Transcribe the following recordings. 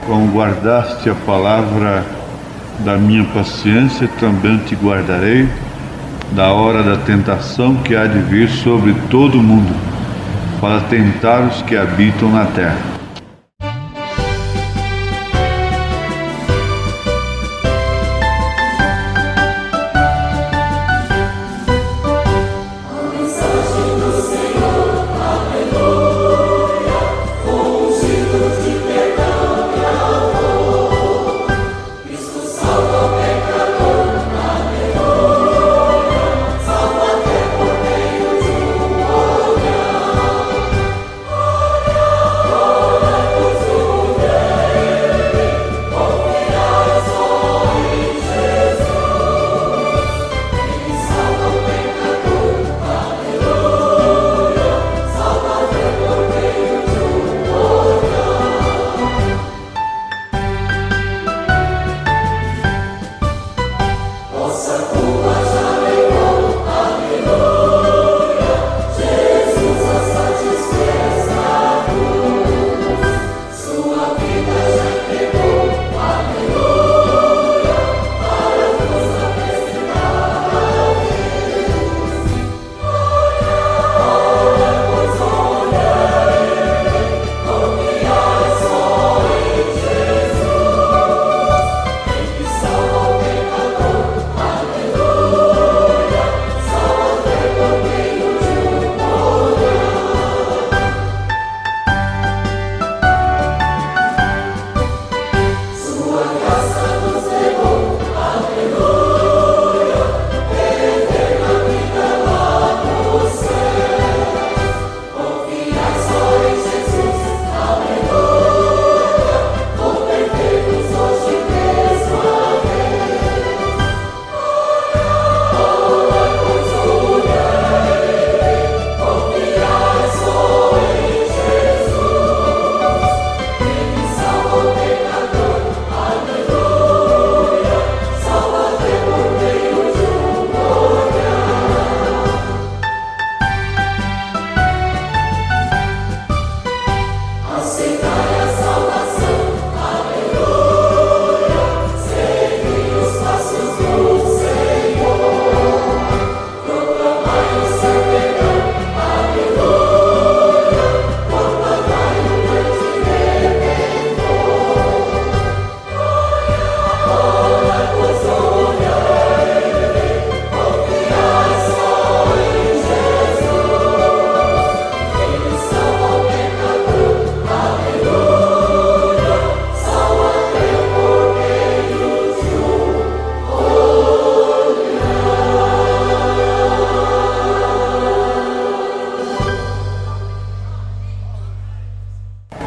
Como guardaste a palavra da minha paciência, também te guardarei da hora da tentação que há de vir sobre todo o mundo, para tentar os que habitam na terra.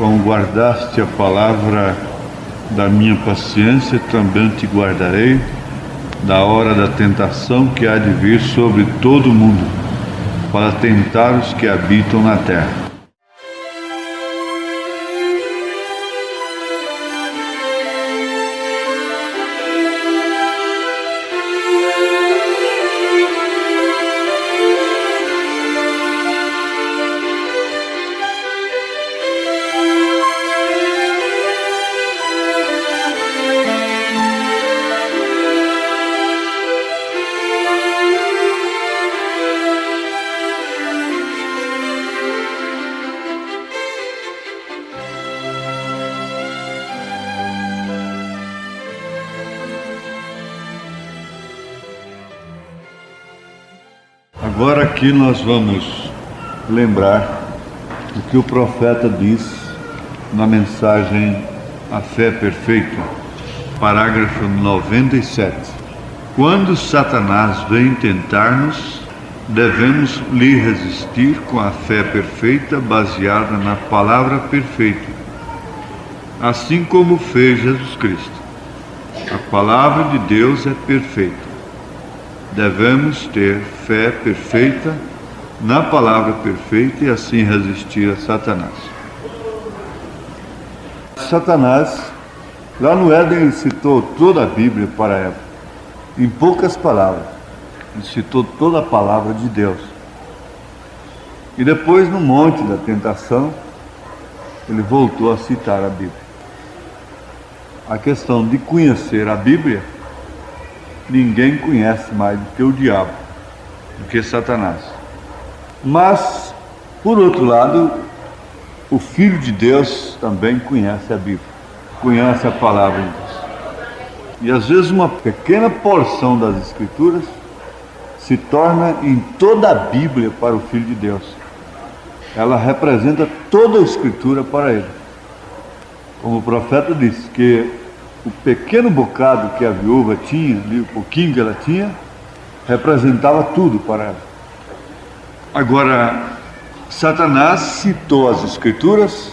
Como guardaste a palavra da minha paciência, também te guardarei da hora da tentação que há de vir sobre todo o mundo, para tentar os que habitam na terra. Agora aqui nós vamos lembrar o que o profeta diz na mensagem A Fé Perfeita, parágrafo 97. Quando Satanás vem tentar-nos, devemos lhe resistir com a fé perfeita baseada na palavra perfeita, assim como fez Jesus Cristo. A palavra de Deus é perfeita. Devemos ter fé perfeita na palavra perfeita e assim resistir a Satanás. Satanás, lá no Éden, ele citou toda a Bíblia para Eva, em poucas palavras. Ele citou toda a palavra de Deus. E depois, no monte da tentação, ele voltou a citar a Bíblia. a questão de conhecer a Bíblia, ninguém conhece mais do que o diabo, do que Satanás. Mas, por outro lado, o Filho de Deus também conhece a Bíblia, conhece a palavra de Deus. E às vezes uma pequena porção das Escrituras se torna em toda a Bíblia para o Filho de Deus. Ela representa toda a Escritura para ele. Como o profeta disse, que o pequeno bocado que a viúva tinha, ali, o pouquinho que ela tinha, representava tudo para ela. Agora, Satanás citou as Escrituras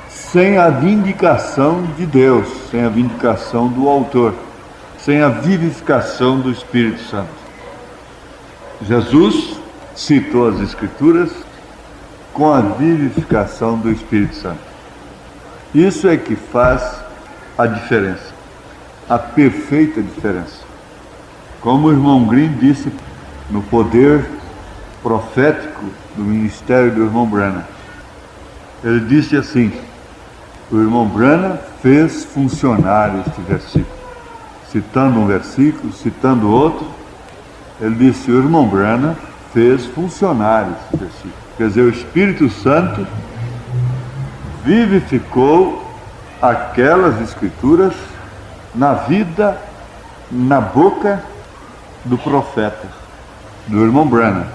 sem a vindicação de Deus, sem a vindicação do autor, sem a vivificação do Espírito Santo. Jesus citou as Escrituras com a vivificação do Espírito Santo. Isso é que faz a diferença, a perfeita diferença. Como o irmão Green disse no poder profético do ministério do irmão Branham, ele disse assim: o irmão Branham fez funcionar este versículo. Citando um versículo, citando outro, ele disse: o irmão Branham fez funcionar este versículo. Quer dizer, o Espírito Santo vivificou aquelas Escrituras na vida, na boca do profeta, do irmão Branham.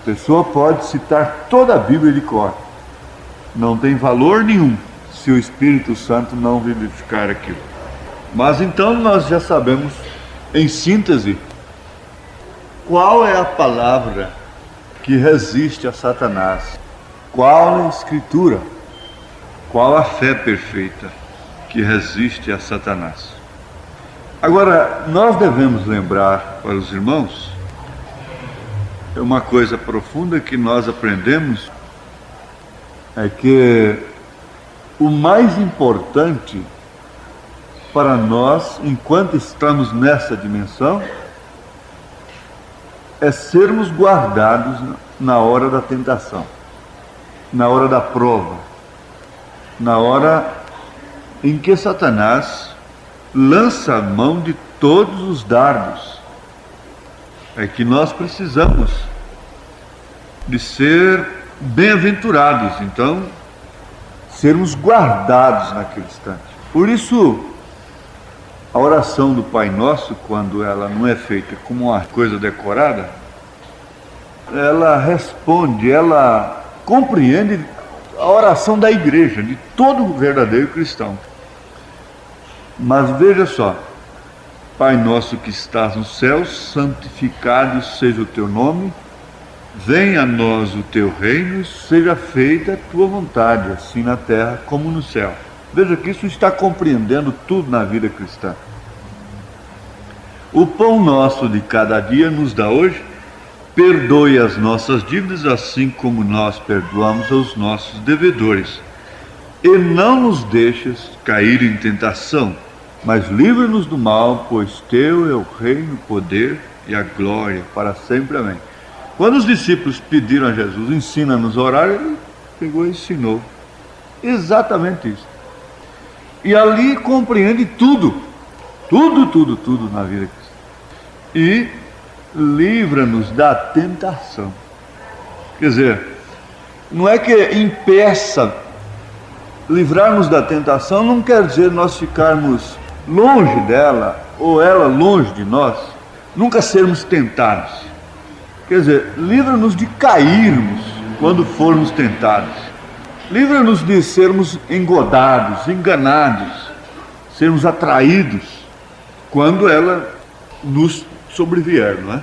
A pessoa pode citar toda a Bíblia de cor, não tem valor nenhum se o Espírito Santo não vivificar aquilo. Mas então nós já sabemos, em síntese, qual é a palavra que resiste a Satanás, qual é a Escritura, qual a fé perfeita que resiste a Satanás. Agora, nós devemos lembrar para os irmãos uma coisa profunda que nós aprendemos, é que o mais importante para nós, enquanto estamos nessa dimensão, é sermos guardados na hora da tentação, na hora da prova, na hora em que Satanás lança a mão de todos os dardos. É que nós precisamos de ser bem-aventurados, então, sermos guardados naquele instante. Por isso, a oração do Pai Nosso, quando ela não é feita como uma coisa decorada, ela responde, ela compreende a oração da igreja, de todo verdadeiro cristão. Mas veja só: Pai nosso que estás nos céus, santificado seja o teu nome, venha a nós o teu reino, seja feita a tua vontade, assim na terra como no céu. Veja que isso está compreendendo tudo na vida cristã. O pão nosso de cada dia nos dá hoje, perdoe as nossas dívidas, assim como nós perdoamos aos nossos devedores. E não nos deixes cair em tentação, mas livra-nos do mal, pois teu é o reino, o poder e a glória para sempre. Amém. Quando os discípulos pediram a Jesus, ensina-nos a orar, ele pegou e ensinou exatamente isso. E ali compreende tudo na vida cristã. E livra-nos da tentação. Quer dizer, não é que impeça. Livrar-nos da tentação não quer dizer nós ficarmos longe dela, ou ela longe de nós, nunca sermos tentados. Quer dizer, livra-nos de cairmos quando formos tentados. Livra-nos de sermos engodados, enganados, sermos atraídos quando ela nos sobrevier, não é?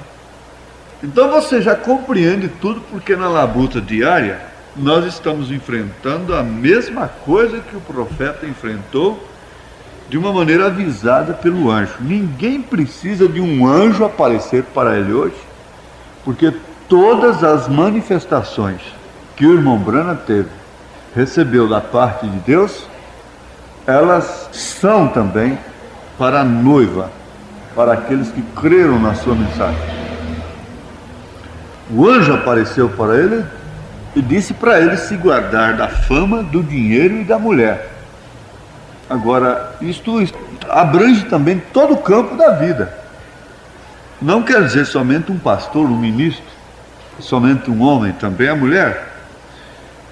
Então você já compreende tudo, porque na labuta diária nós estamos enfrentando a mesma coisa que o profeta enfrentou, de uma maneira avisada pelo anjo. Ninguém precisa de um anjo aparecer para ele hoje, porque todas as manifestações que o irmão Branham recebeu da parte de Deus, elas são também para a noiva, para aqueles que creram na sua mensagem. O anjo apareceu para ele e disse para ele se guardar da fama, do dinheiro e da mulher. Agora, isto abrange também todo o campo da vida. Não quer dizer somente um pastor, um ministro, somente um homem, também a mulher.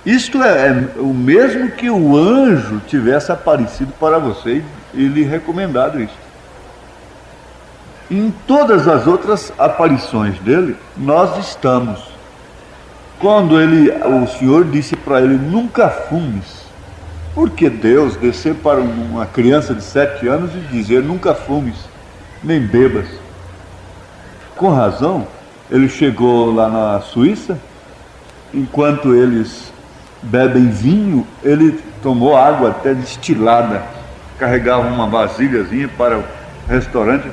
Isto é o mesmo que o anjo tivesse aparecido para você e lhe recomendado isso. Em todas as outras aparições dele, nós estamos. Quando o Senhor disse para ele, nunca fumes, porque Deus descer para uma criança de 7 anos e dizer, nunca fumes, nem bebas. Com razão, ele chegou lá na Suíça, enquanto eles bebem vinho, ele tomou água até destilada, carregava uma vasilhazinha para o restaurante,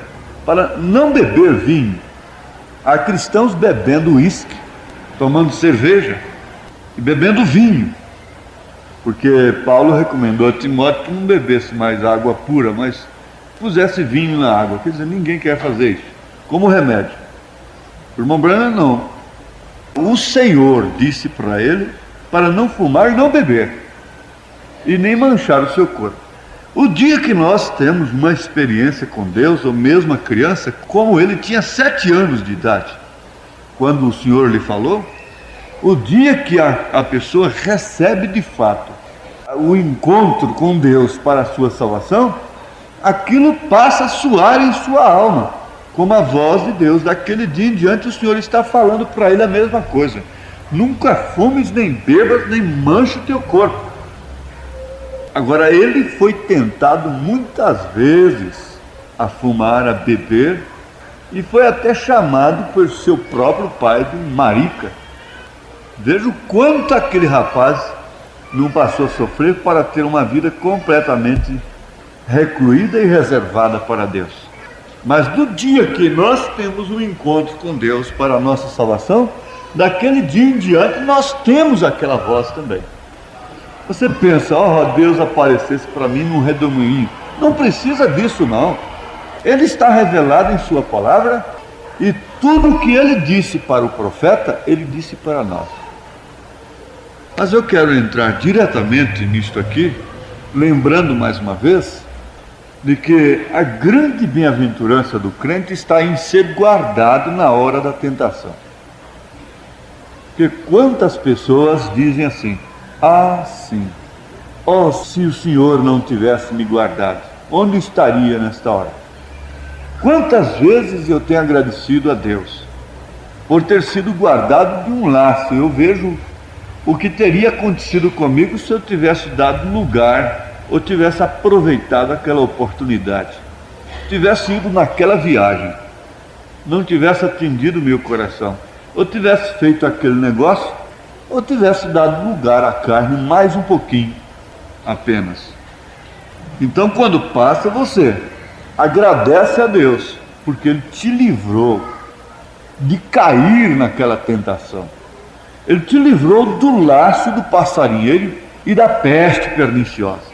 para não beber vinho. Há cristãos bebendo uísque, tomando cerveja e bebendo vinho, porque Paulo recomendou a Timóteo que não bebesse mais água pura, mas pusesse vinho na água. Quer dizer, ninguém quer fazer isso, como remédio. O irmão Branham não. O Senhor disse para ele para não fumar e não beber, e nem manchar o seu corpo. O dia que nós temos uma experiência com Deus, ou mesmo a criança, como ele tinha 7 anos de idade, quando o Senhor lhe falou, o dia que a pessoa recebe de fato o encontro com Deus para a sua salvação, aquilo passa a soar em sua alma, como a voz de Deus. Daquele dia em diante o Senhor está falando para ele a mesma coisa. Nunca fumes, nem bebas, nem manche o teu corpo. Agora, ele foi tentado muitas vezes a fumar, a beber, e foi até chamado por seu próprio pai de marica. Veja o quanto aquele rapaz não passou a sofrer para ter uma vida completamente recluída e reservada para Deus. Mas no dia que nós temos um encontro com Deus para a nossa salvação, daquele dia em diante nós temos aquela voz também. Você pensa, Deus aparecesse para mim num redemoinho. Não precisa disso não. Ele está revelado em sua palavra, e tudo o que ele disse para o profeta, ele disse para nós. Mas eu quero entrar diretamente nisto aqui, lembrando mais uma vez, de que a grande bem-aventurança do crente está em ser guardado na hora da tentação. Porque quantas pessoas dizem assim, sim, se o Senhor não tivesse me guardado, onde estaria nesta hora? Quantas vezes eu tenho agradecido a Deus por ter sido guardado de um laço. Eu vejo o que teria acontecido comigo se eu tivesse dado lugar, ou tivesse aproveitado aquela oportunidade, tivesse ido naquela viagem, não tivesse atendido o meu coração, ou tivesse feito aquele negócio, ou tivesse dado lugar à carne mais um pouquinho apenas. Então, quando passa, você agradece a Deus, porque Ele te livrou de cair naquela tentação. Ele te livrou do laço do passarinheiro e da peste perniciosa.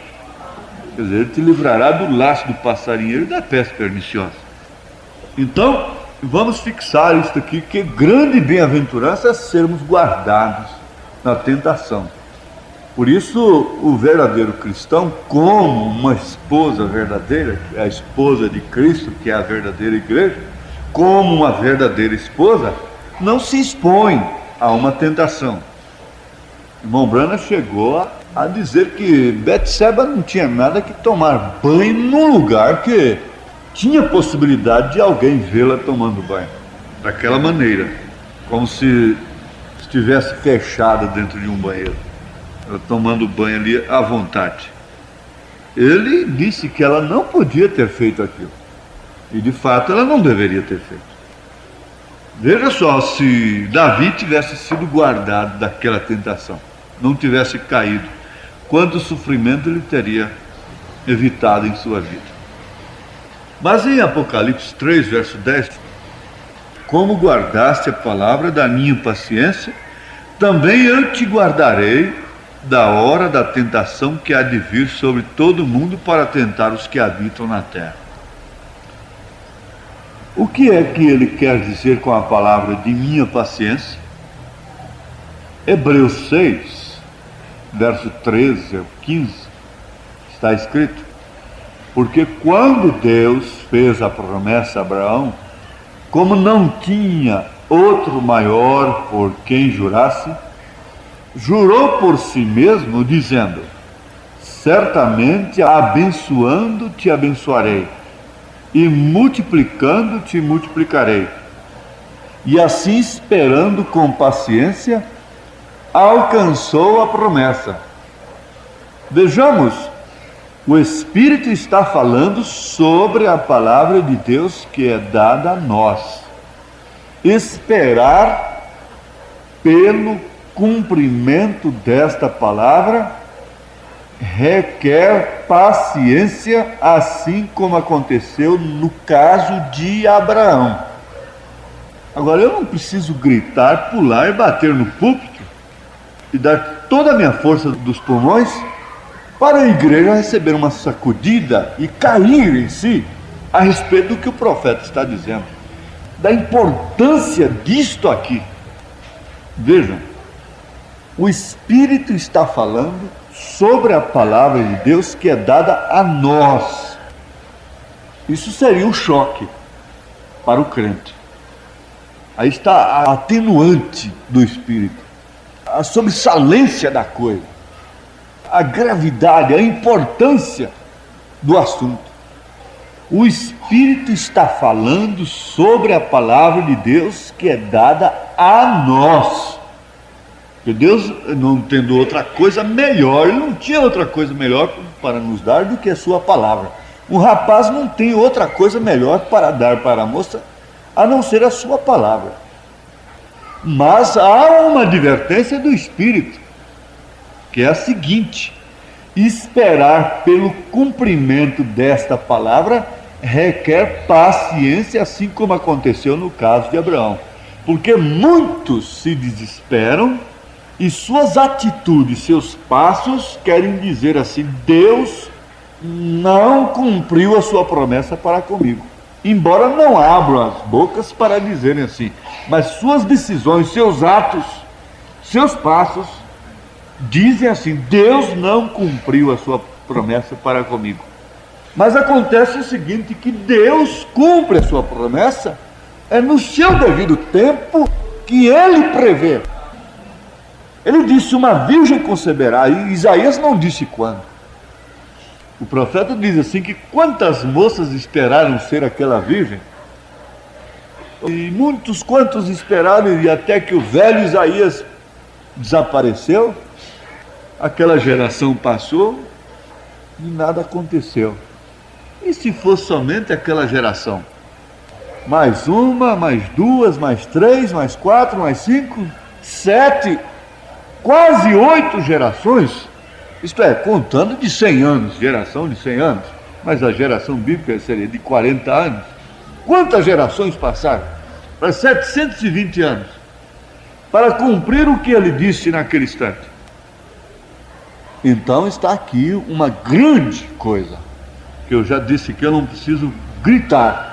Quer dizer, Ele te livrará do laço do passarinheiro e da peste perniciosa. Então, vamos fixar isso aqui, que grande bem-aventurança é sermos guardados na tentação. Por isso, o verdadeiro cristão, como uma esposa verdadeira, que é a esposa de Cristo, que é a verdadeira igreja, como uma verdadeira esposa, não se expõe a uma tentação. O irmão Branham chegou a dizer que Betseba não tinha nada que tomar banho num lugar que tinha possibilidade de alguém vê-la tomando banho, daquela maneira, como se estivesse fechada dentro de um banheiro, ela tomando banho ali à vontade. Ele disse que ela não podia ter feito aquilo, e de fato ela não deveria ter feito. Veja só, se Davi tivesse sido guardado daquela tentação, não tivesse caído, quanto sofrimento ele teria evitado em sua vida. Mas em Apocalipse 3, verso 10, como guardaste a palavra da minha paciência, também eu te guardarei da hora da tentação que há de vir sobre todo o mundo para tentar os que habitam na terra. O que é que ele quer dizer com a palavra de minha paciência? Hebreus 6, verso 13 ao 15, está escrito: Porque quando Deus fez a promessa a Abraão, como não tinha outro maior por quem jurasse, jurou por si mesmo, dizendo: certamente abençoando te abençoarei, e multiplicando te multiplicarei. E assim, esperando com paciência, alcançou a promessa. Vejamos, o Espírito está falando sobre a palavra de Deus que é dada a nós. Esperar pelo cumprimento desta palavra requer paciência, assim como aconteceu no caso de Abraão. Agora, eu não preciso gritar, pular e bater no púlpito e dar toda a minha força dos pulmões para a igreja receber uma sacudida e cair em si a respeito do que o profeta está dizendo, da importância disto aqui. Vejam, o Espírito está falando sobre a palavra de Deus que é dada a nós. Isso seria um choque para o crente. Aí está a atenuante do Espírito, a sobressalência da coisa, a gravidade, a importância do assunto. O Espírito está falando sobre a palavra de Deus que é dada a nós. Porque Deus, não tendo outra coisa melhor, Ele não tinha outra coisa melhor para nos dar do que a sua palavra. Um rapaz não tem outra coisa melhor para dar para a moça, a não ser a sua palavra. Mas há uma advertência do Espírito, que é a seguinte: esperar pelo cumprimento desta palavra requer paciência, assim como aconteceu no caso de Abraão. Porque muitos se desesperam e suas atitudes, seus passos querem dizer assim: Deus não cumpriu a sua promessa para comigo. Embora não abram as bocas para dizerem assim, mas suas decisões, seus atos, seus passos dizem assim: Deus não cumpriu a sua promessa para comigo. Mas acontece o seguinte, que Deus cumpre a sua promessa no seu devido tempo que Ele prevê. Ele disse: uma virgem conceberá, e Isaías não disse quando. O profeta diz assim que quantas moças esperaram ser aquela virgem, e muitos quantos esperaram, e até que o velho Isaías desapareceu, aquela geração passou e nada aconteceu. E se fosse somente aquela geração? Mais uma, mais duas, mais três, mais quatro, mais cinco, 7, quase 8 gerações, isto é, contando de 100 anos, geração de 100 anos, mas a geração bíblica seria de 40 anos. Quantas gerações passaram? Para 720 anos, para cumprir o que ele disse naquele instante. Então está aqui uma grande coisa, que eu já disse que eu não preciso gritar.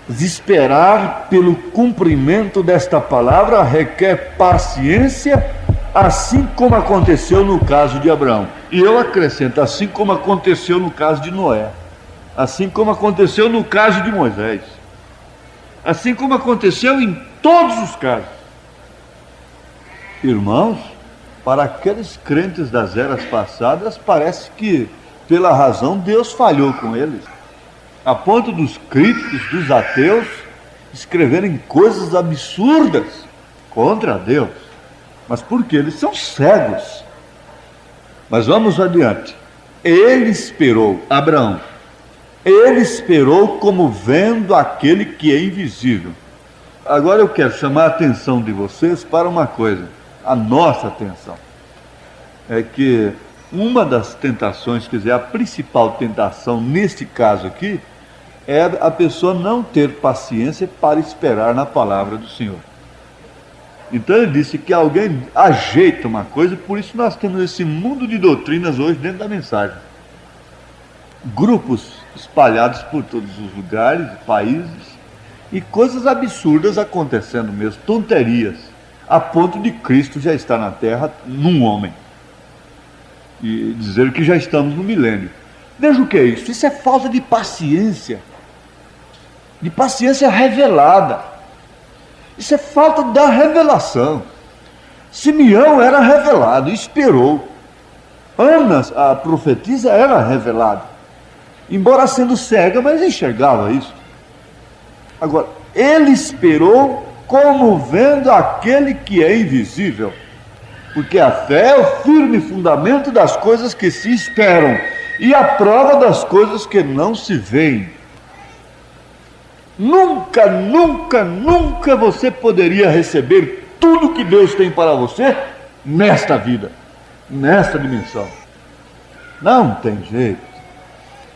Esperar pelo cumprimento desta palavra requer paciência, assim como aconteceu no caso de Abraão. E eu acrescento, assim como aconteceu no caso de Noé, assim como aconteceu no caso de Moisés, assim como aconteceu em todos os casos. Irmãos, para aqueles crentes das eras passadas, parece que, pela razão, Deus falhou com eles, a ponto dos críticos, dos ateus, escreverem coisas absurdas contra Deus. Mas porque eles são cegos. Mas vamos adiante. Ele esperou, Abraão, ele esperou como vendo aquele que é invisível. Agora eu quero chamar a atenção de vocês para uma coisa, a nossa atenção. É que uma das tentações, quer dizer, a principal tentação neste caso aqui, é a pessoa não ter paciência para esperar na palavra do Senhor. Então ele disse que alguém ajeita uma coisa, por isso nós temos esse mundo de doutrinas hoje dentro da mensagem. Grupos espalhados por todos os lugares, países, e coisas absurdas acontecendo mesmo, tonterias, a ponto de Cristo já estar na terra num homem. E dizer que já estamos no milênio. Veja o que é isso. Isso é falta de paciência revelada. Isso é falta da revelação. Simeão era revelado, esperou. Ana, a profetisa, era revelada. Embora sendo cega, mas enxergava isso. Agora, ele esperou como vendo aquele que é invisível. Porque a fé é o firme fundamento das coisas que se esperam e a prova das coisas que não se veem. Nunca, nunca, nunca você poderia receber tudo que Deus tem para você nesta vida, nesta dimensão. Não tem jeito.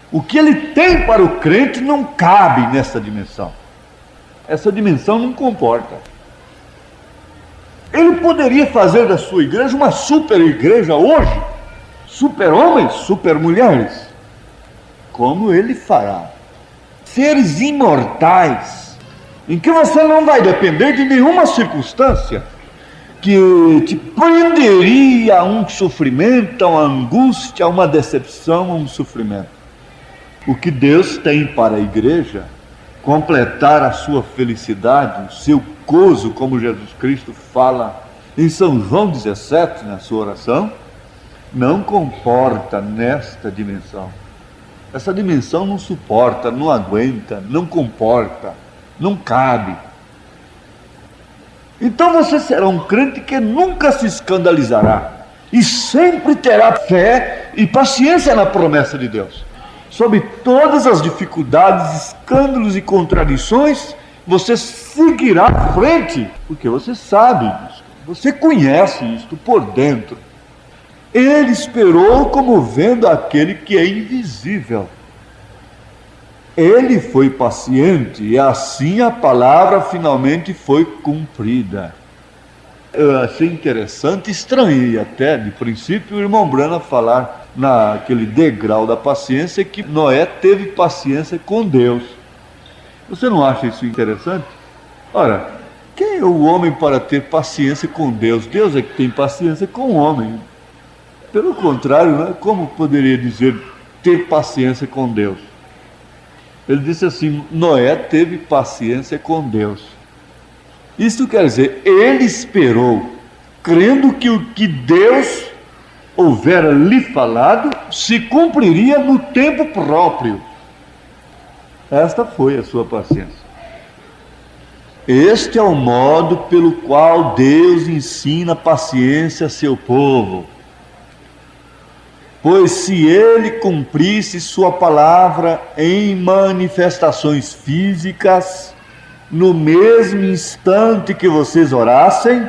O que Ele tem para o crente não cabe nessa dimensão. Essa dimensão não comporta. Ele poderia fazer da sua igreja uma super igreja hoje, super homens, super mulheres, como Ele fará. Seres imortais, em que você não vai depender de nenhuma circunstância que te prenderia a um sofrimento, a uma angústia, a uma decepção, a um sofrimento. O que Deus tem para a igreja, completar a sua felicidade, o seu gozo, como Jesus Cristo fala em São João 17, na sua oração, não comporta nesta dimensão. Essa dimensão não suporta, não aguenta, não comporta, não cabe. Então você será um crente que nunca se escandalizará e sempre terá fé e paciência na promessa de Deus. Sob todas as dificuldades, escândalos e contradições, você seguirá à frente, porque você sabe disso, você conhece isto por dentro. Ele esperou como vendo aquele que é invisível. Ele foi paciente e assim a palavra finalmente foi cumprida. Eu achei interessante, estranhei até de princípio o irmão Brana falar naquele degrau da paciência que Noé teve paciência com Deus. Você não acha isso interessante? Ora, quem é o homem para ter paciência com Deus? Deus é que tem paciência com o homem. Pelo contrário, né? Como poderia dizer ter paciência com Deus? Ele disse assim: Noé teve paciência com Deus. Isso quer dizer, ele esperou, crendo que o que Deus houvera lhe falado se cumpriria no tempo próprio. Esta foi a sua paciência. Este é o modo pelo qual Deus ensina paciência a seu povo. Pois se ele cumprisse sua palavra em manifestações físicas, no mesmo instante que vocês orassem,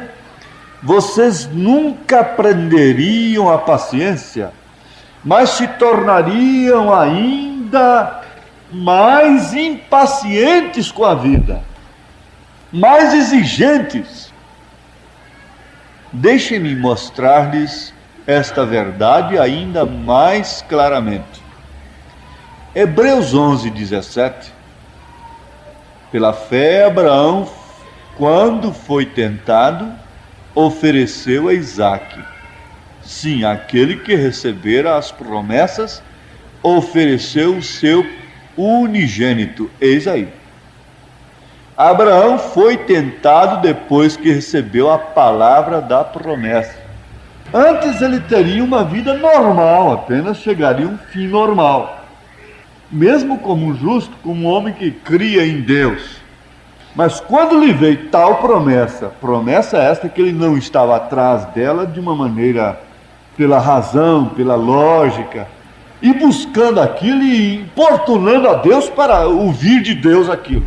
vocês nunca aprenderiam a paciência, mas se tornariam ainda mais impacientes com a vida, mais exigentes. Deixem-me mostrar-lhes esta verdade ainda mais claramente. Hebreus 11:17. Pela fé, Abraão, quando foi tentado, ofereceu a Isaque. Sim, aquele que recebera as promessas, ofereceu o seu unigênito. Eis aí. Abraão foi tentado depois que recebeu a palavra da promessa. Antes ele teria uma vida normal, apenas chegaria a um fim normal. Mesmo como um justo, como um homem que cria em Deus. Mas quando lhe veio tal promessa esta que ele não estava atrás dela de uma maneira, pela razão, pela lógica, e buscando aquilo e importunando a Deus para ouvir de Deus aquilo.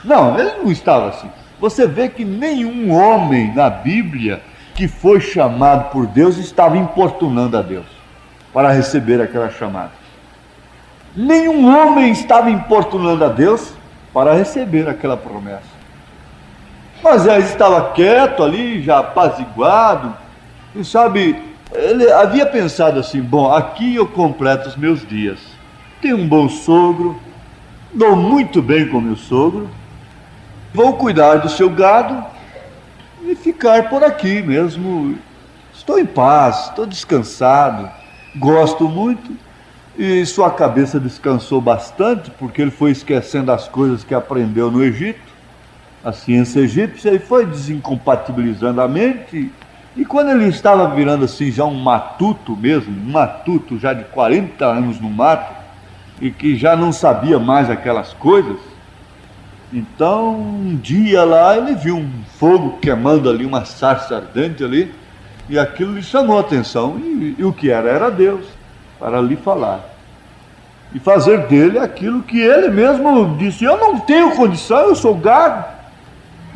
Não, ele não estava assim. Você vê que nenhum homem na Bíblia que foi chamado por Deus estava importunando a Deus para receber aquela chamada. Nenhum homem estava importunando a Deus para receber aquela promessa. Mas ele estava quieto ali, já apaziguado, e sabe, ele havia pensado assim: bom, aqui eu completo os meus dias. Tenho um bom sogro, dou muito bem com meu sogro, vou cuidar do seu gado e ficar por aqui mesmo. Estou em paz, estou descansado, gosto muito. E sua cabeça descansou bastante, porque ele foi esquecendo as coisas que aprendeu no Egito, a ciência egípcia, e foi desincompatibilizando a mente. E quando ele estava virando assim já um matuto mesmo, um matuto já de 40 anos no mato, e que já não sabia mais aquelas coisas, então um dia lá ele viu um fogo queimando ali, uma sarça ardente ali, e aquilo lhe chamou a atenção, e o que era? Era Deus, para lhe falar. E fazer dele aquilo que ele mesmo disse: eu não tenho condição, eu sou gago,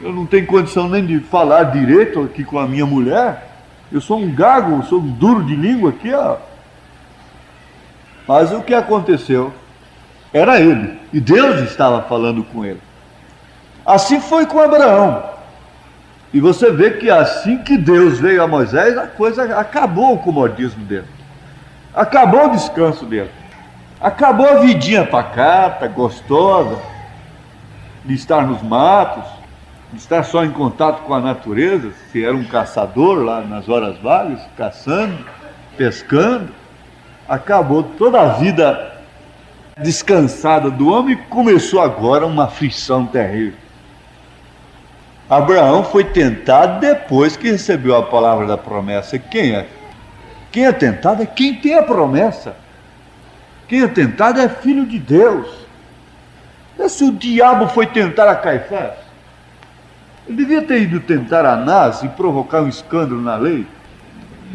eu não tenho condição nem de falar direito aqui com a minha mulher, eu sou um gago, eu sou um duro de língua aqui, ó. Mas o que aconteceu? Era ele, e Deus estava falando com ele. Assim foi com Abraão. E você vê que assim que Deus veio a Moisés, a coisa acabou, o comodismo dele, acabou o descanso dele, acabou a vidinha pacata, gostosa, de estar nos matos, de estar só em contato com a natureza, se era um caçador lá nas horas vagas, caçando, pescando. Acabou toda a vida descansada do homem, e começou agora uma aflição terrível. Abraão foi tentado depois que recebeu a palavra da promessa. Quem é? Quem é tentado é quem tem a promessa. Quem é tentado é filho de Deus. E se o diabo foi tentar a Caifás, ele devia ter ido tentar Anás e provocar um escândalo na lei.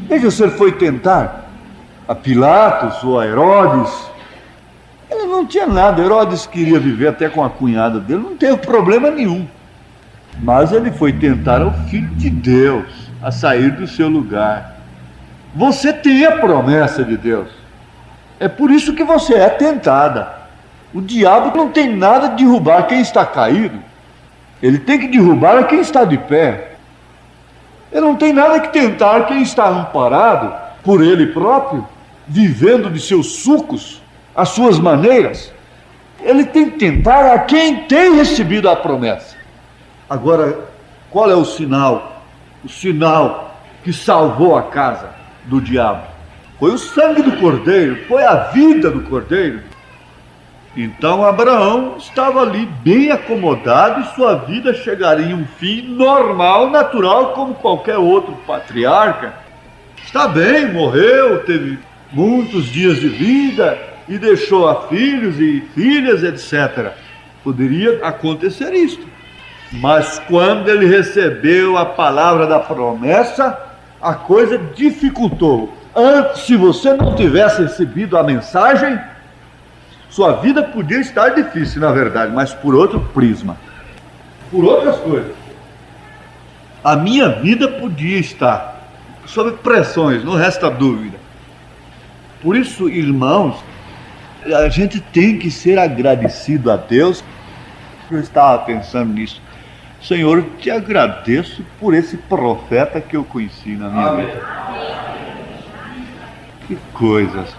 Veja se ele foi tentar a Pilatos ou a Herodes. Ele não tinha nada. Herodes queria viver até com a cunhada dele, não teve problema nenhum. Mas ele foi tentar ao Filho de Deus a sair do seu lugar. Você tem a promessa de Deus. É por isso que você é tentada. O diabo não tem nada de derrubar quem está caído. Ele tem que derrubar a quem está de pé. Ele não tem nada que tentar quem está amparado por ele próprio, vivendo de seus sucos, as suas maneiras. Ele tem que tentar a quem tem recebido a promessa. Agora, qual é o sinal? O sinal que salvou a casa do diabo foi o sangue do Cordeiro, foi a vida do Cordeiro. Então Abraão estava ali bem acomodado, e sua vida chegaria em um fim normal, natural, como qualquer outro patriarca. Está bem, morreu, teve muitos dias de vida e deixou a filhos e filhas, etc. Poderia acontecer isto. Mas quando ele recebeu a palavra da promessa, a coisa dificultou. Antes, se você não tivesse recebido a mensagem, sua vida podia estar difícil, na verdade, mas por outro prisma, por outras coisas. A minha vida podia estar sob pressões, não resta dúvida. Por isso, irmãos, a gente tem que ser agradecido a Deus. Eu estava pensando nisso. Senhor, eu te agradeço por esse profeta que eu conheci na minha vida. Que coisas!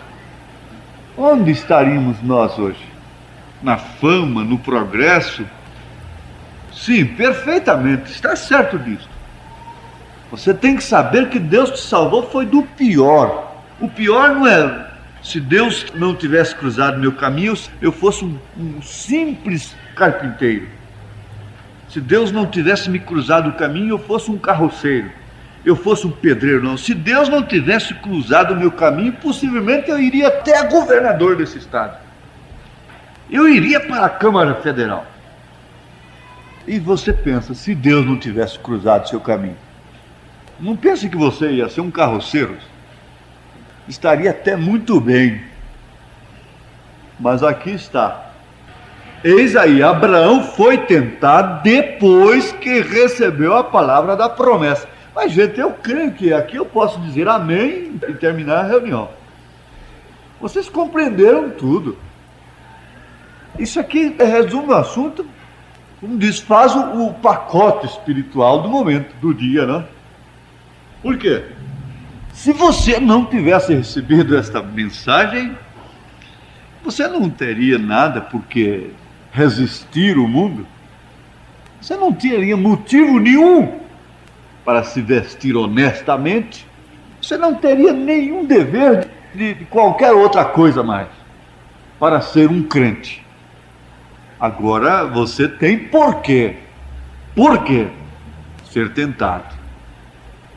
Onde estaríamos nós hoje? Na fama, no progresso? Sim, perfeitamente, está certo disso. Você tem que saber que Deus te salvou foi do pior. O pior não é, se Deus não tivesse cruzado meu caminho, eu fosse um simples carpinteiro. Se Deus não tivesse me cruzado o caminho, eu fosse um carroceiro, eu fosse um pedreiro. Não, se Deus não tivesse cruzado o meu caminho, possivelmente eu iria até governador desse estado, eu iria para a Câmara Federal. E você pensa, se Deus não tivesse cruzado seu caminho, não pense que você ia ser um carroceiro, estaria até muito bem. Mas aqui está. Eis aí, Abraão foi tentado depois que recebeu a palavra da promessa. Mas, gente, eu creio que aqui eu posso dizer amém e terminar a reunião. Vocês compreenderam tudo. Isso aqui resume o assunto, como diz, faz o pacote espiritual do momento, do dia, né? Por quê? Se você não tivesse recebido esta mensagem, você não teria nada porque resistir o mundo. Você não teria motivo nenhum para se vestir honestamente. Você não teria nenhum dever de qualquer outra coisa mais para ser um crente. Agora você tem por quê ser tentado.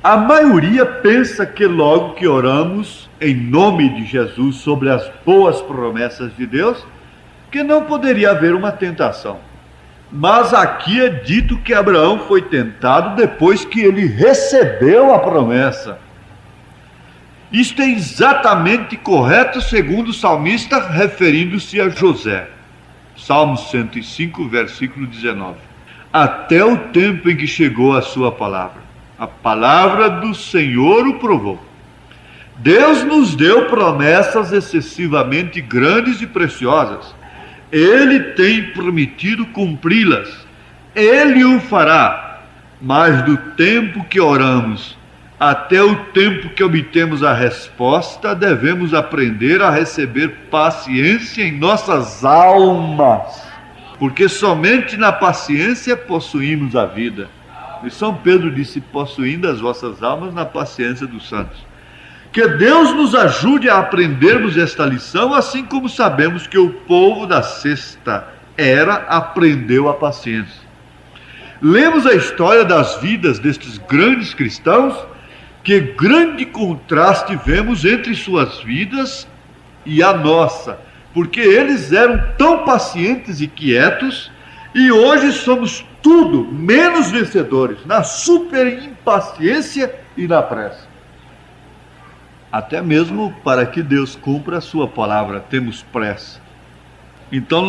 A maioria pensa que logo que oramos em nome de Jesus sobre as boas promessas de Deus, que não poderia haver uma tentação. Mas aqui é dito que Abraão foi tentado depois que ele recebeu a promessa. Isto é exatamente correto segundo o salmista, referindo-se a José. Salmo 105, versículo 19. Até o tempo em que chegou a sua palavra. A palavra do Senhor o provou. Deus nos deu promessas excessivamente grandes e preciosas. Ele tem prometido cumpri-las. Ele o fará. Mas do tempo que oramos até o tempo que obtemos a resposta, devemos aprender a receber paciência em nossas almas. Porque somente na paciência possuímos a vida. E São Pedro disse, possuindo as vossas almas na paciência dos santos. Que Deus nos ajude a aprendermos esta lição, assim como sabemos que o povo da sexta era aprendeu a paciência. Lemos a história das vidas destes grandes cristãos, que grande contraste vemos entre suas vidas e a nossa, porque eles eram tão pacientes e quietos, e hoje somos tudo menos vencedores, na super impaciência e na pressa. Até mesmo para que Deus cumpra a sua palavra, temos pressa. Então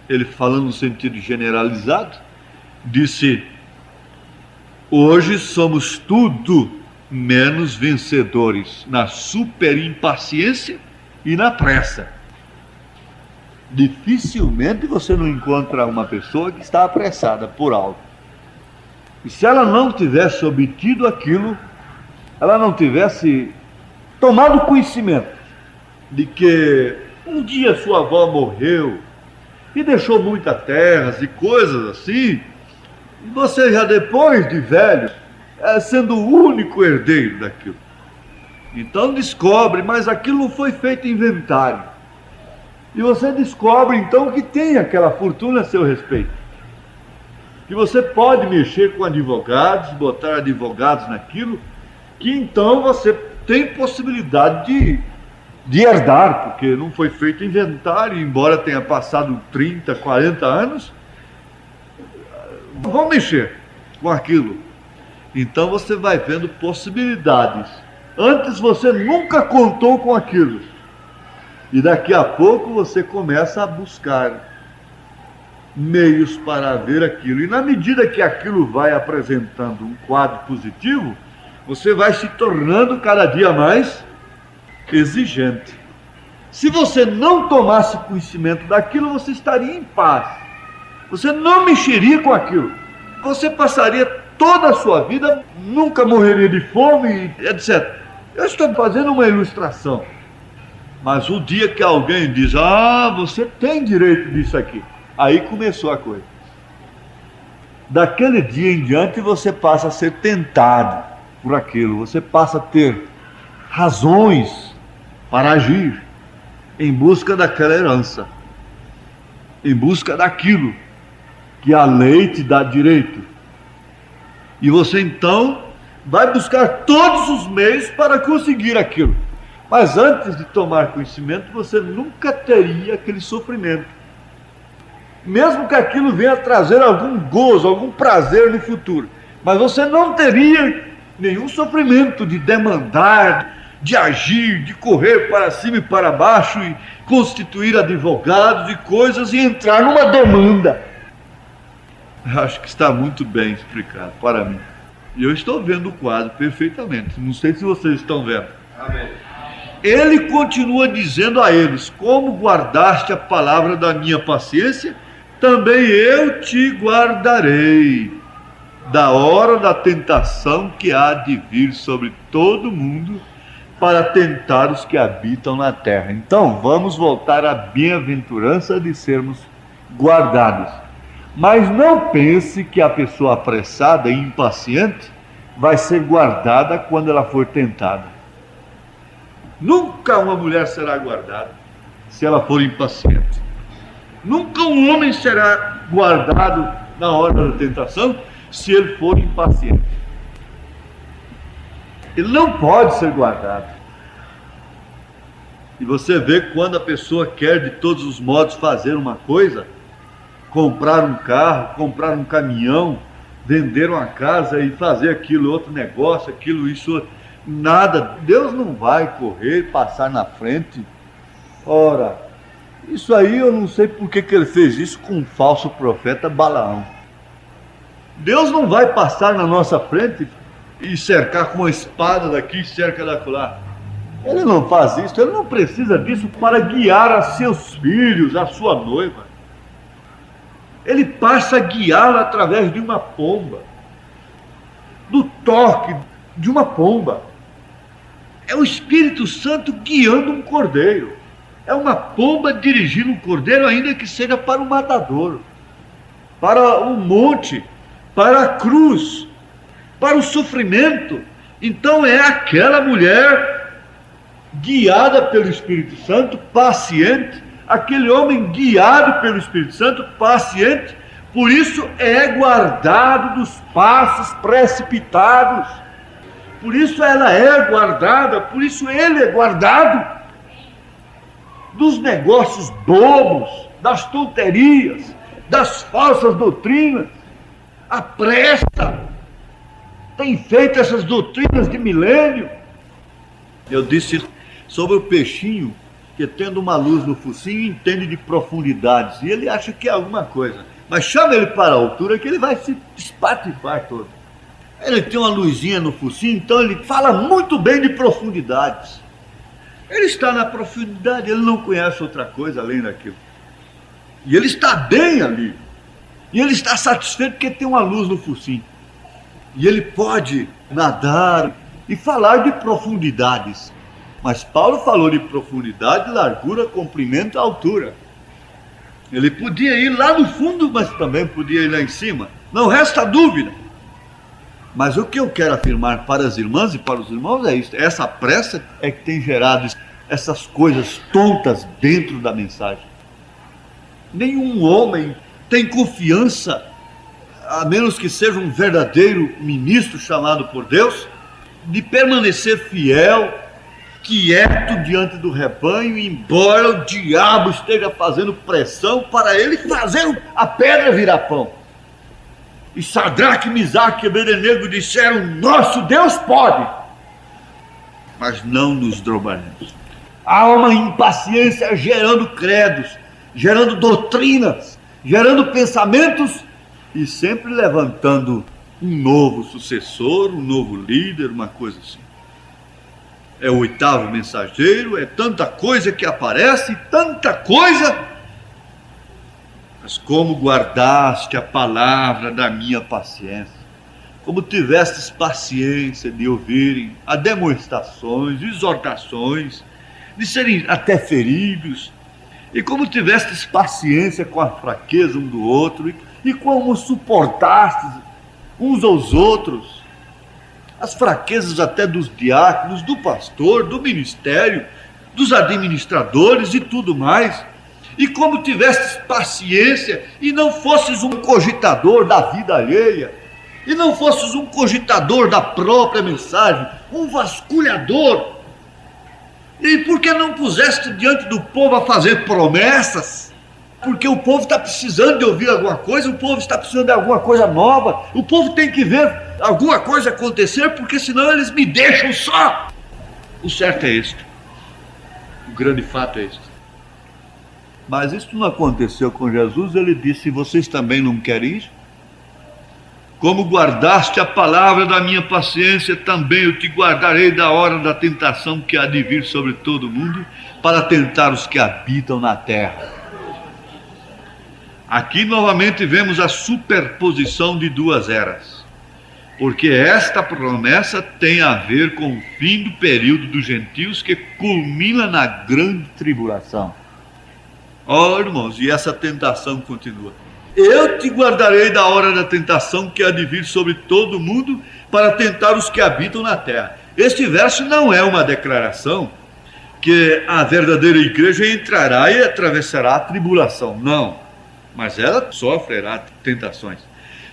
ele falando no sentido generalizado, disse, hoje somos tudo menos vencedores, na super impaciência e na pressa. Dificilmente você não encontra uma pessoa que está apressada por algo. E se ela não tivesse obtido aquilo, ela não tivesse tomado conhecimento de que um dia sua avó morreu e deixou muitas terras e coisas assim, e você já depois de velho, sendo o único herdeiro daquilo. Então descobre, mas aquilo não foi feito inventário. E você descobre então que tem aquela fortuna a seu respeito. Que você pode mexer com advogados, botar advogados naquilo, que então você tem possibilidade de herdar, porque não foi feito inventário, embora tenha passado 30, 40 anos, vão mexer com aquilo. Então você vai vendo possibilidades. Antes você nunca contou com aquilo. E daqui a pouco você começa a buscar meios para ver aquilo. E na medida que aquilo vai apresentando um quadro positivo, você vai se tornando cada dia mais exigente. Se você não tomasse conhecimento daquilo, você estaria em paz. Você não mexeria com aquilo. Você passaria toda a sua vida, nunca morreria de fome, etc. Eu estou fazendo uma ilustração. Mas o dia que alguém diz, você tem direito disso aqui, aí começou a coisa. Daquele dia em diante você passa a ser tentado por aquilo, você passa a ter razões para agir em busca daquela herança, em busca daquilo que a lei te dá direito. E você então vai buscar todos os meios para conseguir aquilo. Mas antes de tomar conhecimento, você nunca teria aquele sofrimento. Mesmo que aquilo venha trazer algum gozo, algum prazer no futuro. Mas você não teria nenhum sofrimento de demandar, de agir, de correr para cima e para baixo e constituir advogados e coisas e entrar numa demanda. Acho que está muito bem explicado para mim. E eu estou vendo o quadro perfeitamente. Não sei se vocês estão vendo. Amém. Ele continua dizendo a eles, como guardaste a palavra da minha paciência, também eu te guardarei da hora da tentação que há de vir sobre todo mundo para tentar os que habitam na terra. Então vamos voltar à bem-aventurança de sermos guardados. Mas não pense que a pessoa apressada e impaciente vai ser guardada quando ela for tentada. Nunca uma mulher será guardada se ela for impaciente. Nunca um homem será guardado na hora da tentação se ele for impaciente. Ele não pode ser guardado. E você vê quando a pessoa quer de todos os modos fazer uma coisa, comprar um carro, comprar um caminhão, vender uma casa e fazer aquilo, outro negócio, aquilo, isso, nada. Deus não vai correr, passar na frente. Ora, isso aí eu não sei por que ele fez isso com o falso profeta Balaão. Deus não vai passar na nossa frente e cercar com uma espada daqui, cerca daquela. Ele não faz isso, ele não precisa disso para guiar a seus filhos, a sua noiva. Ele passa a guiá-la através de uma pomba, do toque de uma pomba. É o Espírito Santo guiando um cordeiro. É uma pomba dirigindo um cordeiro, ainda que seja para o matadouro, para o monte, para a cruz, para o sofrimento. Então é aquela mulher guiada pelo Espírito Santo, paciente, aquele homem guiado pelo Espírito Santo, paciente, por isso é guardado dos passos precipitados, por isso ela é guardada, por isso ele é guardado dos negócios bobos, das tonterias, das falsas doutrinas. A pressa tem feito essas doutrinas de milênio. Eu disse sobre o peixinho que, tendo uma luz no focinho, entende de profundidades, e ele acha que é alguma coisa, mas chama ele para a altura que ele vai se espatifar todo. Ele tem uma luzinha no focinho, então ele fala muito bem de profundidades. Ele está na profundidade, ele não conhece outra coisa além daquilo. E ele está bem ali. E ele está satisfeito porque tem uma luz no focinho. E ele pode nadar e falar de profundidades. Mas Paulo falou de profundidade, largura, comprimento e altura. Ele podia ir lá no fundo, mas também podia ir lá em cima. Não resta dúvida. Mas o que eu quero afirmar para as irmãs e para os irmãos é isso. Essa pressa é que tem gerado essas coisas tontas dentro da mensagem. Nenhum homem tem confiança, a menos que seja um verdadeiro ministro chamado por Deus, de permanecer fiel, quieto diante do rebanho, embora o diabo esteja fazendo pressão para ele fazer a pedra virar pão. E Sadraque, Misaque e Abednego disseram: nosso Deus pode, mas não nos dobraremos. Há uma impaciência gerando credos, gerando doutrinas, gerando pensamentos e sempre levantando um novo sucessor, um novo líder, uma coisa assim. É o oitavo mensageiro, é tanta coisa que aparece, tanta coisa. Mas como guardaste a palavra da minha paciência, como tivestes paciência de ouvirem ademoestações, exortações, de serem até feridos, e como tivestes paciência com a fraqueza um do outro, e como suportastes uns aos outros, as fraquezas até dos diáconos, do pastor, do ministério, dos administradores e tudo mais, e como tivestes paciência e não fosses um cogitador da vida alheia, e não fosses um cogitador da própria mensagem, um vasculhador. E por que não puseste diante do povo a fazer promessas? Porque o povo está precisando de ouvir alguma coisa, o povo está precisando de alguma coisa nova, o povo tem que ver alguma coisa acontecer, porque senão eles me deixam só. O certo é este, o grande fato é este. Mas isso não aconteceu com Jesus. Ele disse: vocês também não querem isso? Como guardaste a palavra da minha paciência, também eu te guardarei da hora da tentação que há de vir sobre todo o mundo, para tentar os que habitam na terra. Aqui novamente vemos a superposição de duas eras, porque esta promessa tem a ver com o fim do período dos gentios, que culmina na grande tribulação. Ó, irmãos, e essa tentação continua. Eu te guardarei da hora da tentação que há de vir sobre todo o mundo, para tentar os que habitam na terra. Este verso não é uma declaração que a verdadeira igreja entrará e atravessará a tribulação. Não, mas ela sofrerá tentações.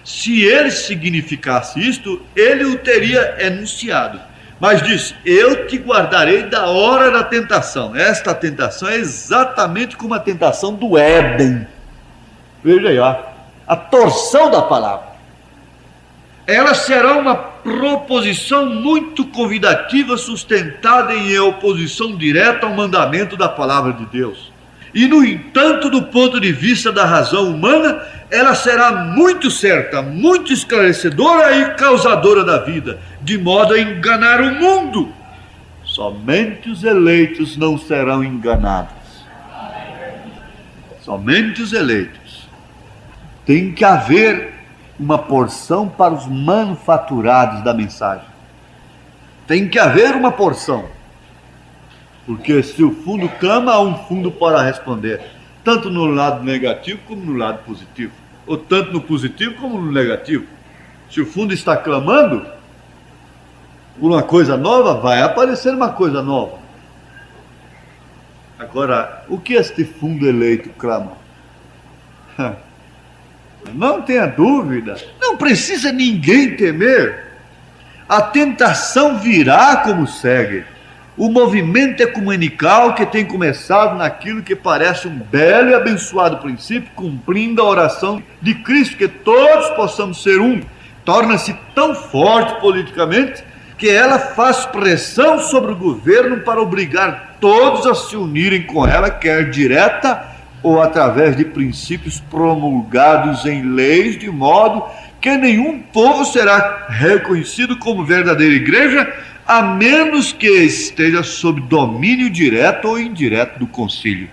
Se ele significasse isto, ele o teria enunciado. Mas diz: eu te guardarei da hora da tentação. Esta tentação é exatamente como a tentação do Éden. Veja aí, ó, a torção da palavra. Ela será uma proposição muito convidativa, sustentada em oposição direta ao mandamento da palavra de Deus. E, no entanto, do ponto de vista da razão humana, ela será muito certa, muito esclarecedora e causadora da vida, de modo a enganar o mundo. Somente os eleitos não serão enganados. Somente os eleitos. Tem que haver uma porção para os manufaturados da mensagem. Tem que haver uma porção. Porque se o fundo clama, há um fundo para responder. Tanto no lado negativo como no lado positivo. Ou tanto no positivo como no negativo. Se o fundo está clamando por uma coisa nova, vai aparecer uma coisa nova. Agora, o que este fundo eleito clama? Não tenha dúvida, não precisa ninguém temer. A tentação virá como segue. O movimento ecumenical que tem começado naquilo que parece um belo e abençoado princípio, cumprindo a oração de Cristo, que todos possamos ser um, torna-se tão forte politicamente que ela faz pressão sobre o governo para obrigar todos a se unirem com ela, quer direta ou através de princípios promulgados em leis, de modo que nenhum povo será reconhecido como verdadeira igreja, a menos que esteja sob domínio direto ou indireto do concílio.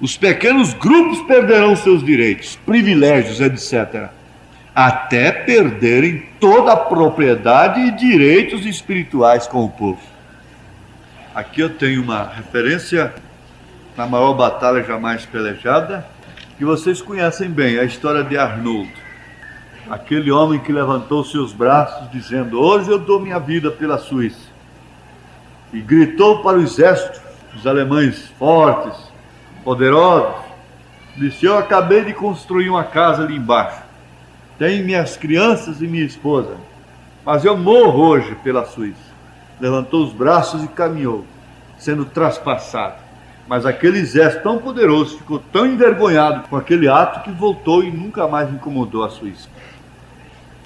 Os pequenos grupos perderão seus direitos, privilégios, etc., até perderem toda a propriedade e direitos espirituais com o povo. Aqui eu tenho uma referência na maior batalha jamais pelejada, que vocês conhecem bem, a história de Arnold. Aquele homem que levantou seus braços dizendo: hoje eu dou minha vida pela Suíça. E gritou para o exército, os alemães fortes, poderosos, disse: eu acabei de construir uma casa ali embaixo. Tenho minhas crianças e minha esposa, mas eu morro hoje pela Suíça. Levantou os braços e caminhou, sendo traspassado. Mas aquele exército tão poderoso ficou tão envergonhado com aquele ato que voltou e nunca mais incomodou a Suíça.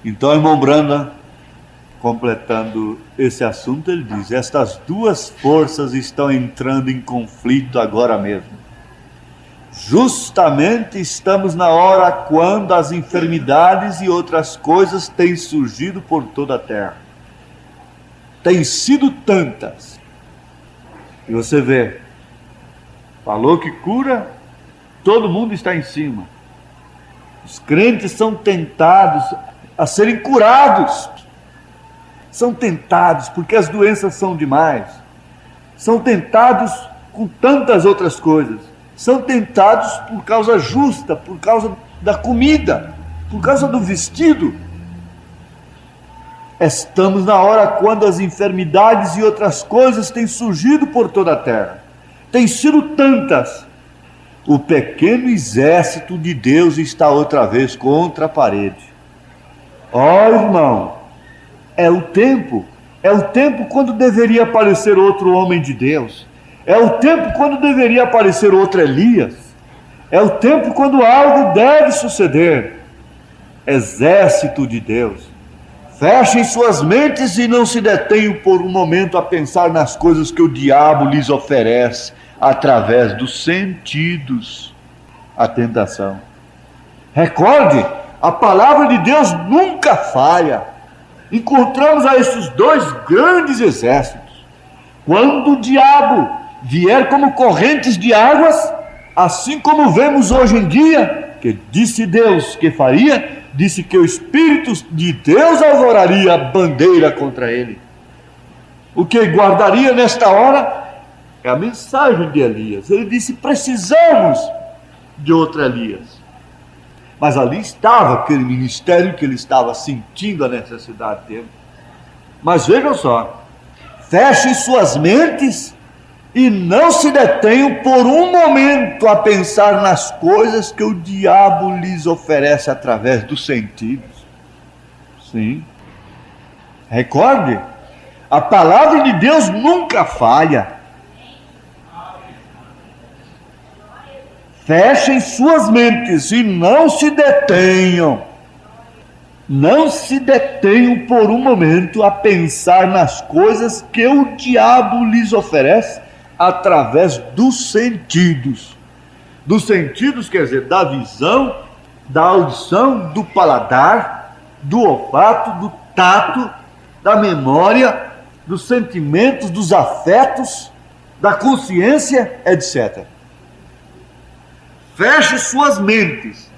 Então, irmão Branda, completando esse assunto, ele diz: estas duas forças estão entrando em conflito agora mesmo. Justamente estamos na hora quando as enfermidades e outras coisas têm surgido por toda a terra. Têm sido tantas. E você vê, falou que cura, todo mundo está em cima. Os crentes são tentados a serem curados. São tentados porque as doenças são demais. São tentados com tantas outras coisas. São tentados por causa justa, por causa da comida, por causa do vestido. Estamos na hora quando as enfermidades e outras coisas têm surgido por toda a terra. Têm sido tantas. O pequeno exército de Deus está outra vez contra a parede. Ó irmão, é o tempo quando deveria aparecer outro homem de Deus. É o tempo quando deveria aparecer outro Elias. É o tempo quando algo deve suceder. Exército de Deus, fechem suas mentes e não se detenham por um momento a pensar nas coisas que o diabo lhes oferece através dos sentidos, a tentação. Recorde, a palavra de Deus nunca falha. Encontramos a esses dois grandes exércitos. Quando o diabo vier como correntes de águas, assim como vemos hoje em dia, que disse Deus que faria, disse que o Espírito de Deus alvoraria a bandeira contra ele. O que guardaria nesta hora é a mensagem de Elias. Ele disse: precisamos de outro Elias. Mas ali estava aquele ministério que ele estava sentindo a necessidade dele. Mas vejam só, fechem suas mentes E não se detenham por um momento a pensar nas coisas que o diabo lhes oferece através dos sentidos. Sim. Recorde, a palavra de Deus nunca falha. Fechem suas mentes e não se detenham. Não se detenham por um momento a pensar nas coisas que o diabo lhes oferece através dos sentidos. Dos sentidos quer dizer da visão, da audição, do paladar, do olfato, do tato, da memória, dos sentimentos, dos afetos, da consciência, etc. Feche suas mentes.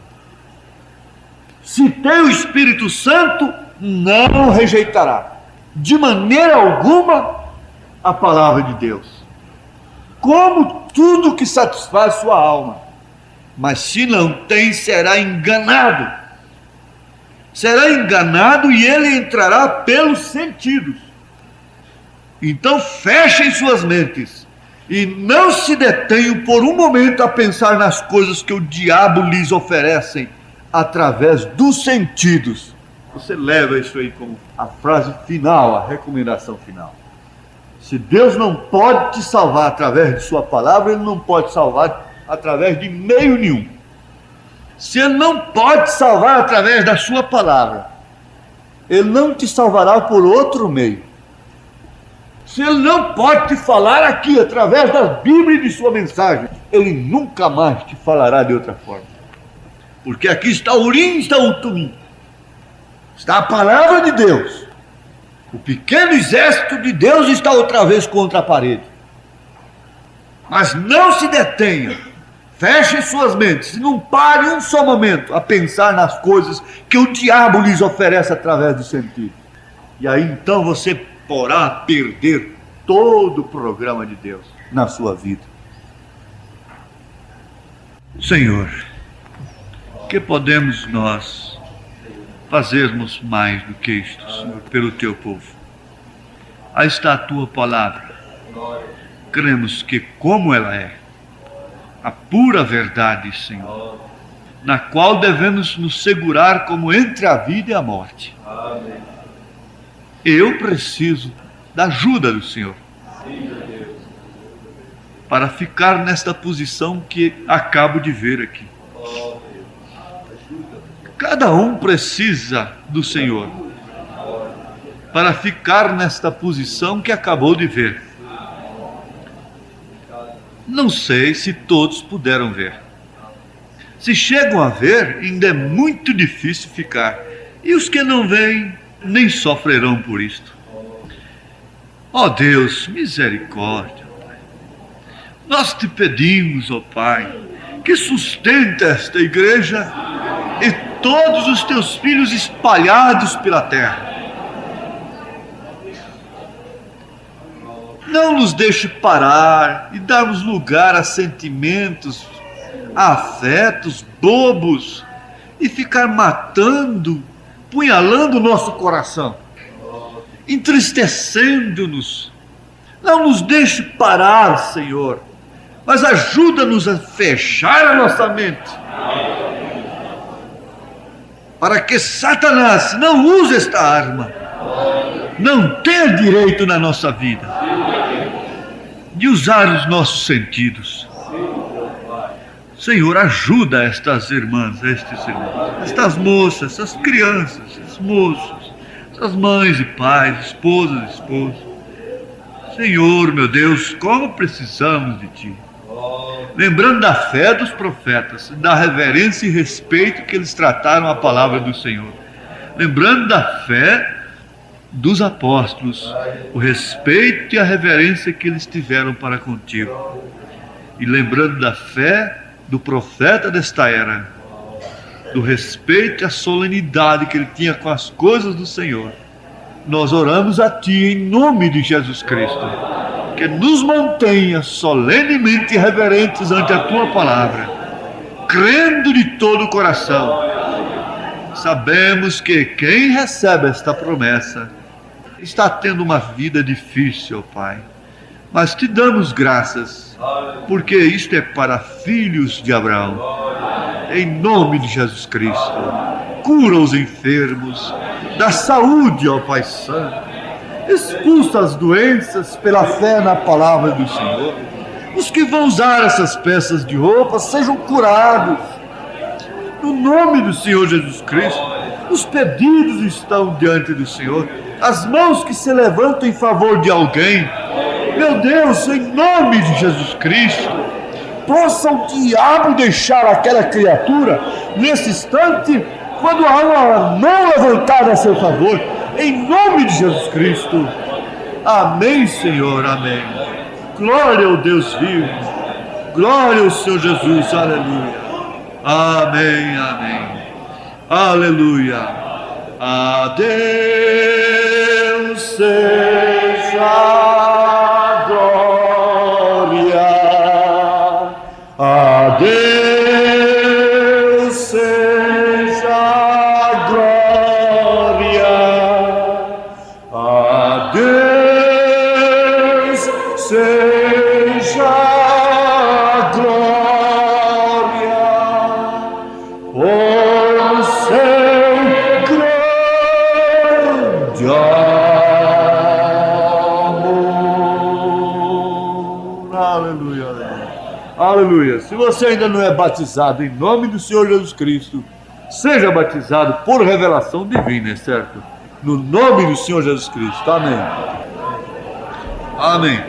Se tem o Espírito Santo, não rejeitará de maneira alguma a palavra de Deus, como tudo que satisfaz sua alma. Mas se não tem, será enganado. Será enganado e ele entrará pelos sentidos. Então fechem suas mentes e não se detenham por um momento a pensar nas coisas que o diabo lhes oferece através dos sentidos. Você leva isso aí como a frase final, a recomendação final. Se Deus não pode te salvar através de sua palavra, Ele não pode salvar através de meio nenhum. Se Ele não pode salvar através da sua palavra, Ele não te salvará por outro meio. Se Ele não pode te falar aqui através da Bíblia e de sua mensagem, Ele nunca mais te falará de outra forma. Porque aqui está o Urim, está o Tumim. Está a palavra de Deus. O pequeno exército de Deus está outra vez contra a parede. Mas não se detenha. Feche suas mentes. Não pare um só momento a pensar nas coisas que o diabo lhes oferece através do sentido. E aí então você porá perder todo o programa de Deus na sua vida. Senhor, que podemos nós fazermos mais do que isto, Senhor, pelo Teu povo? Aí está a Tua palavra. Cremos que como ela é, a pura verdade, Senhor, na qual devemos nos segurar como entre a vida e a morte. Eu preciso da ajuda do Senhor para ficar nesta posição que acabo de ver aqui. Cada um precisa do Senhor para ficar nesta posição que acabou de ver. Não sei se todos puderam ver. Se chegam a ver, ainda é muito difícil ficar. E os que não veem, nem sofrerão por isto. Ó Deus, misericórdia, Pai. Nós te pedimos, ó Pai, que sustenta esta igreja e todos os teus filhos espalhados pela terra. Não nos deixe parar e darmos lugar a sentimentos, a afetos bobos e ficar matando, punhalando o nosso coração, entristecendo-nos. Não nos deixe parar, Senhor, mas ajuda-nos a fechar a nossa mente, para que Satanás não use esta arma, não tenha direito na nossa vida de usar os nossos sentidos. Senhor, ajuda estas irmãs, estes irmãos, estas moças, essas crianças, esses moços, essas mães e pais, esposas e esposos. Senhor, meu Deus, como precisamos de Ti. Lembrando da fé dos profetas, da reverência e respeito que eles trataram a palavra do Senhor. Lembrando da fé dos apóstolos, o respeito e a reverência que eles tiveram para contigo. E lembrando da fé do profeta desta era, do respeito e a solenidade que ele tinha com as coisas do Senhor, nós oramos a Ti em nome de Jesus Cristo, que nos mantenha solenemente reverentes ante a Tua palavra, crendo de todo o coração. Sabemos que quem recebe esta promessa está tendo uma vida difícil, Pai, Mas te damos graças, porque isto é para filhos de Abraão. Em nome de Jesus Cristo, cura os enfermos, dá saúde ao Pai Santo, expulsa as doenças pela fé na palavra do Senhor. Os que vão usar essas peças de roupa sejam curados, no nome do Senhor Jesus Cristo. Os pedidos estão diante do Senhor, as mãos que se levantam em favor de alguém, meu Deus, em nome de Jesus Cristo, possa o diabo deixar aquela criatura nesse instante, quando há uma mão levantada a seu favor, em nome de Jesus Cristo. Amém, Senhor, amém. Glória ao Deus vivo, glória ao Senhor Jesus, aleluia. Amém, amém, aleluia. A Deus seja a glória, a Deus seja a glória, a Deus seja a glória por seu grande amor. Aleluia, aleluia. Aleluia. Se você ainda não é batizado em nome do Senhor Jesus Cristo, seja batizado por revelação divina, é certo? No nome do Senhor Jesus Cristo. Amém. Amém.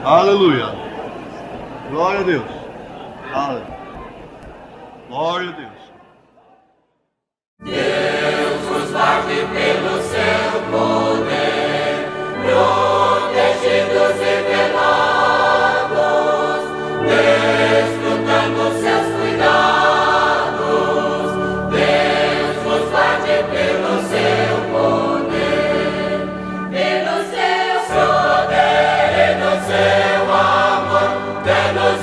Aleluia. Glória a Deus. Aleluia. Glória a Deus. Deus nos guarde pelo seu poder, protegidos e velados, desfrutando seus cuidados. Deus nos guarde pelo seu poder, pelo seu poder e no seu amor, até nos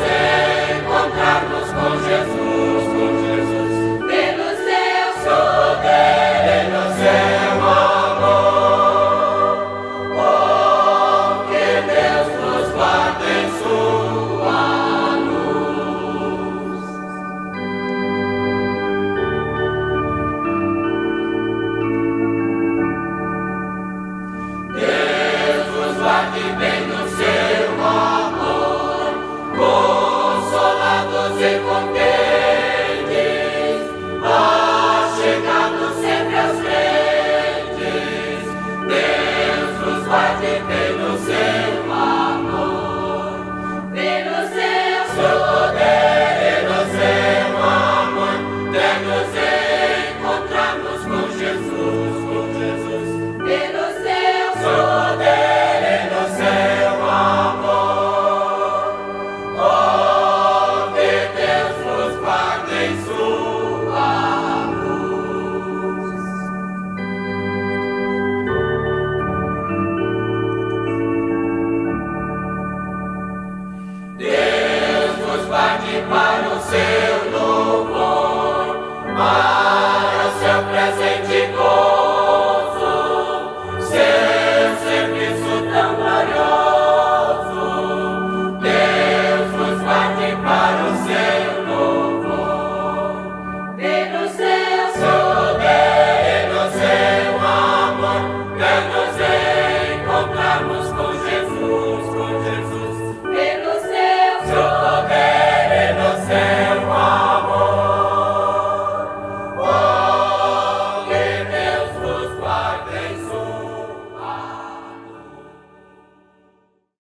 encontrarmos com Jesus. Para o seu louvor.